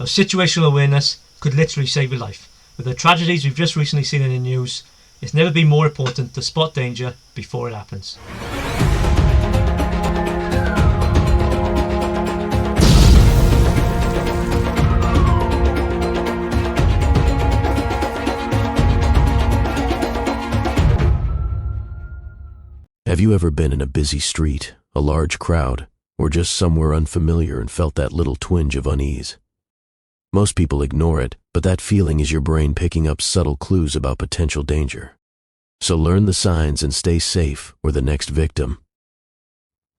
Now, situational awareness could literally save your life. With the tragedies we've just recently seen in the news, it's never been more important to spot danger before it happens. Have you ever been in a busy street, a large crowd, or just somewhere unfamiliar and felt that little twinge of unease? Most people ignore it, but that feeling is your brain picking up subtle clues about potential danger. So learn the signs and stay safe, or the next victim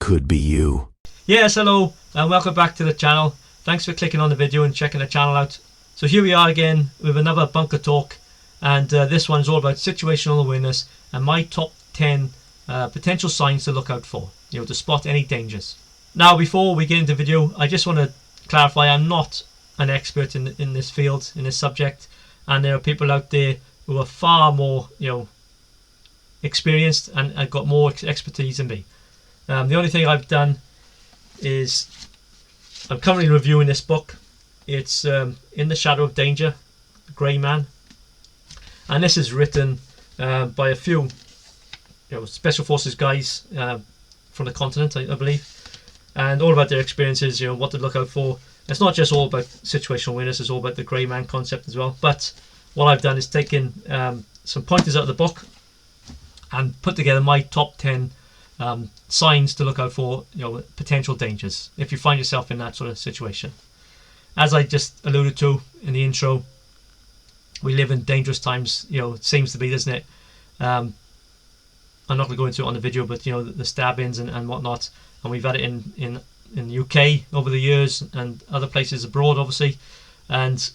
could be you. Yes, hello, and welcome back to the channel. Thanks for clicking on the video and checking the channel out. So here we are again with another bunker talk, and this one's all about situational awareness and my top 10 potential signs to look out for, to spot any dangers. Now, before we get into the video, I just want to clarify I'm not an expert in this field, in this subject, and there are people out there who are far more experienced and got more expertise than me. The only thing I've done is I'm currently reviewing this book. It's In the Shadow of Danger, Grey Man, and this is written by a few special forces guys from the continent, I believe, and all about their experiences, what to look out for. It's not just all about situational awareness, it's all about the grey man concept as well. But what I've done is taken some pointers out of the book and put together my top 10 signs to look out for, potential dangers if you find yourself in that sort of situation. As I just alluded to in the intro, we live in dangerous times, it seems to be, doesn't it? I'm not going to go into it on the video, but the stabbings and whatnot, and we've had it in the UK over the years and other places abroad, obviously. And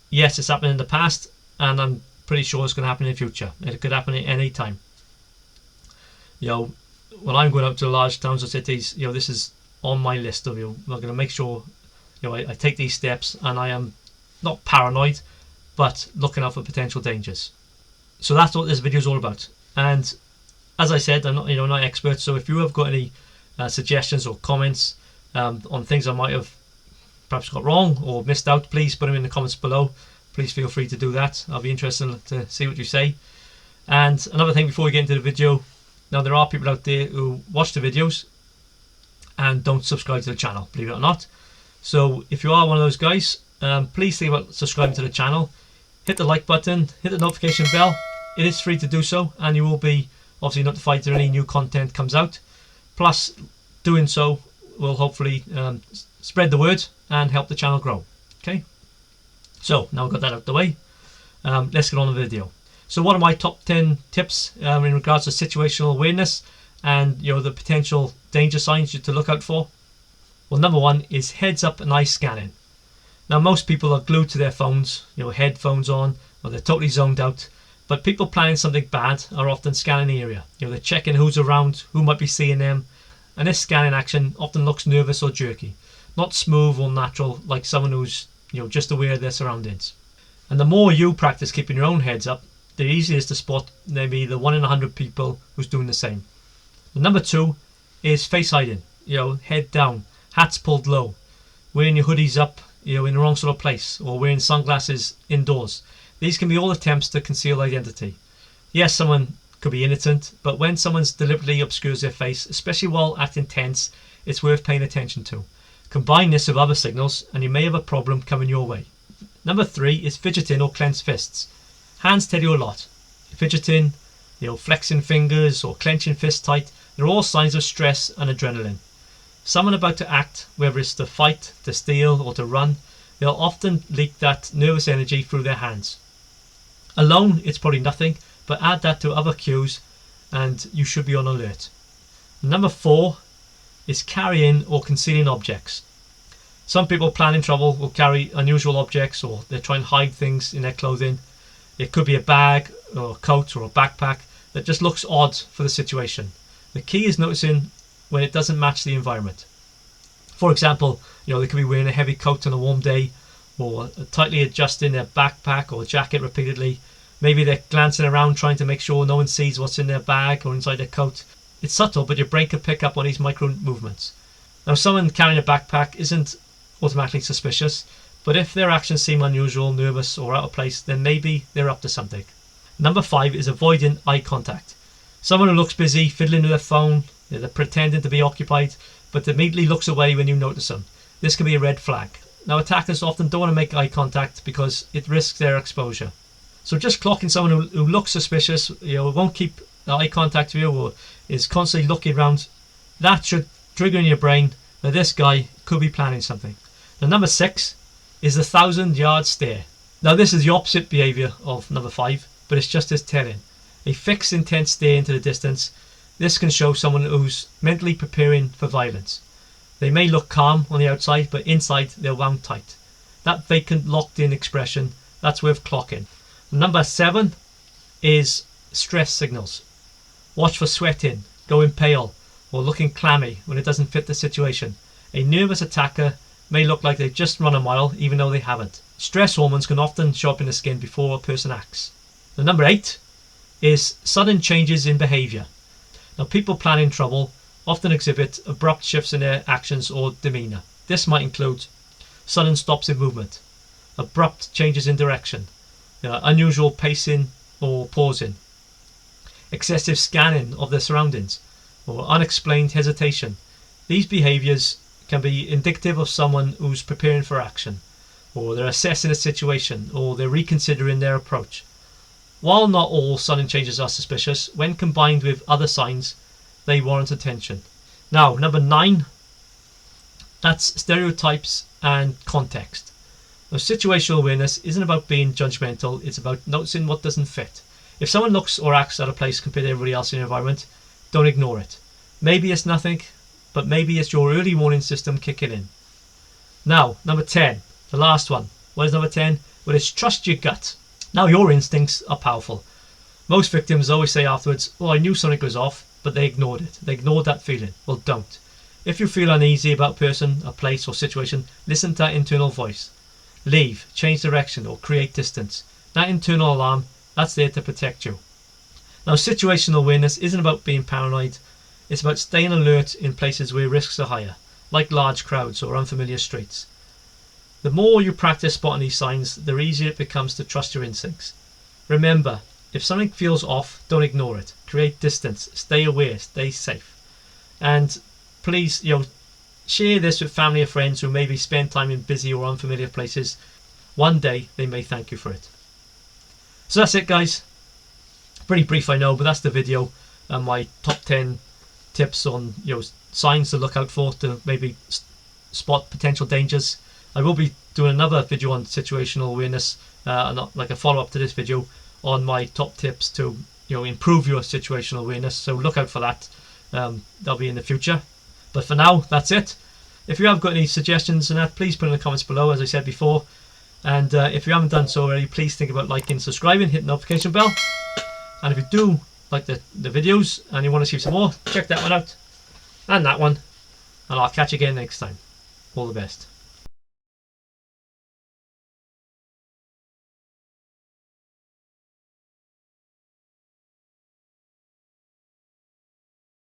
yes, it's happened in the past, and I'm pretty sure it's going to happen in the future. It could happen at any time. When I'm going out to large towns or cities, this is on my list of I'm going to make sure I take these steps, and I am not paranoid, but looking out for potential dangers. So that's what this video is all about. And as I said, I'm not not expert, so if you have got any suggestions or comments on things I might have perhaps got wrong or missed out, please put them in the comments below. Please feel free to do that. I'll be interested to see what you say. And another thing before we get into the video, now there are people out there who watch the videos and don't subscribe to the channel, believe it or not. So if you are one of those guys, please think about subscribing to the channel. Hit the like button, hit the notification bell. It is free to do so, and you will be obviously notified if any new content comes out. Plus, doing so will hopefully spread the word and help the channel grow. Okay, so now we've got that out of the way, let's get on with the video. So what are my top 10 tips in regards to situational awareness and the potential danger signs to look out for? Well, number one is heads up and eye scanning. Now, most people are glued to their phones, headphones on, or they're totally zoned out. But people planning something bad are often scanning the area. They're checking who's around, who might be seeing them, and this scanning action often looks nervous or jerky, not smooth or natural like someone who's just aware of their surroundings. And the more you practice keeping your own heads up, the easier it is to spot maybe the 1 in 100 people who's doing the same. And number two is face hiding. Head down, hats pulled low, wearing your hoodies up, in the wrong sort of place, or wearing sunglasses indoors. These can be all attempts to conceal identity. Yes, someone could be innocent, but when someone deliberately obscures their face, especially while acting tense, it's worth paying attention to. Combine this with other signals and you may have a problem coming your way. Number three is fidgeting or clenched fists. Hands tell you a lot. Fidgeting, flexing fingers or clenching fists tight, they're all signs of stress and adrenaline. Someone about to act, whether it's to fight, to steal or to run, they'll often leak that nervous energy through their hands. Alone, it's probably nothing, but add that to other cues and you should be on alert. Number four is carrying or concealing objects. Some people planning trouble will carry unusual objects, or they try and hide things in their clothing. It could be a bag or a coat or a backpack that just looks odd for the situation. The key is noticing when it doesn't match the environment. For example, they could be wearing a heavy coat on a warm day, or tightly adjusting their backpack or jacket repeatedly. Maybe they're glancing around trying to make sure no one sees what's in their bag or inside their coat. It's subtle, but your brain can pick up on these micro movements. Now, someone carrying a backpack isn't automatically suspicious, But if their actions seem unusual, nervous or out of place, then maybe they're up to something. Number 5 is avoiding eye contact. Someone who looks busy, fiddling with their phone, they're pretending to be occupied, but immediately looks away when you notice them. This can be a red flag. Now, attackers often don't want to make eye contact because it risks their exposure. So just clocking someone who looks suspicious, won't keep eye contact with you or is constantly looking around, that should trigger in your brain that this guy could be planning something. Now, number 6 is the 1,000-yard stare. Now, this is the opposite behaviour of number 5, but it's just as telling. A fixed, intense stare into the distance. This can show someone who's mentally preparing for violence. They may look calm on the outside, but inside they're wound tight. That vacant, locked-in expression, that's worth clocking. Number 7 is stress signals. Watch for sweating, going pale, or looking clammy when it doesn't fit the situation. A nervous attacker may look like they've just run a mile, even though they haven't. Stress hormones can often show up in the skin before a person acts. The number 8 is sudden changes in behaviour. Now, people planning trouble often exhibit abrupt shifts in their actions or demeanour. This might include sudden stops in movement, abrupt changes in direction, unusual pacing or pausing, excessive scanning of their surroundings, or unexplained hesitation. These behaviours can be indicative of someone who's preparing for action, or they're assessing a situation, or they're reconsidering their approach. While not all sudden changes are suspicious, when combined with other signs, they warrant attention. Now, number 9, that's stereotypes and context. Now, situational awareness isn't about being judgmental, it's about noticing what doesn't fit. If someone looks or acts out of place compared to everybody else in your environment, don't ignore it. Maybe it's nothing, but maybe it's your early warning system kicking in. Now, number 10, the last one. What is number 10? Well, it's trust your gut. Now, your instincts are powerful. Most victims always say afterwards, oh, I knew something was off, but they ignored it. They ignored that feeling. Well, don't. If you feel uneasy about a person, a place or situation, listen to that internal voice. Leave, change direction or create distance. That internal alarm, that's there to protect you. Now, situational awareness isn't about being paranoid. It's about staying alert in places where risks are higher, like large crowds or unfamiliar streets. The more you practice spotting these signs, the easier it becomes to trust your instincts. Remember, if something feels off, don't ignore it. Create distance, stay aware, stay safe. And please, share this with family or friends who maybe spend time in busy or unfamiliar places. One day they may thank you for it. So that's it, guys. Pretty brief, I know, but that's the video and my top 10 tips on signs to look out for to maybe spot potential dangers. I will be doing another video on situational awareness, like a follow-up to this video on my top tips to improve your situational awareness. So look out for that. That'll be in the future. But for now, that's it. If you have got any suggestions and that, please put in the comments below, as I said before. And if you haven't done so already, please think about liking, subscribing, hit the notification bell. And if you do like the videos and you want to see some more, check that one out and that one. And I'll catch you again next time. All the best.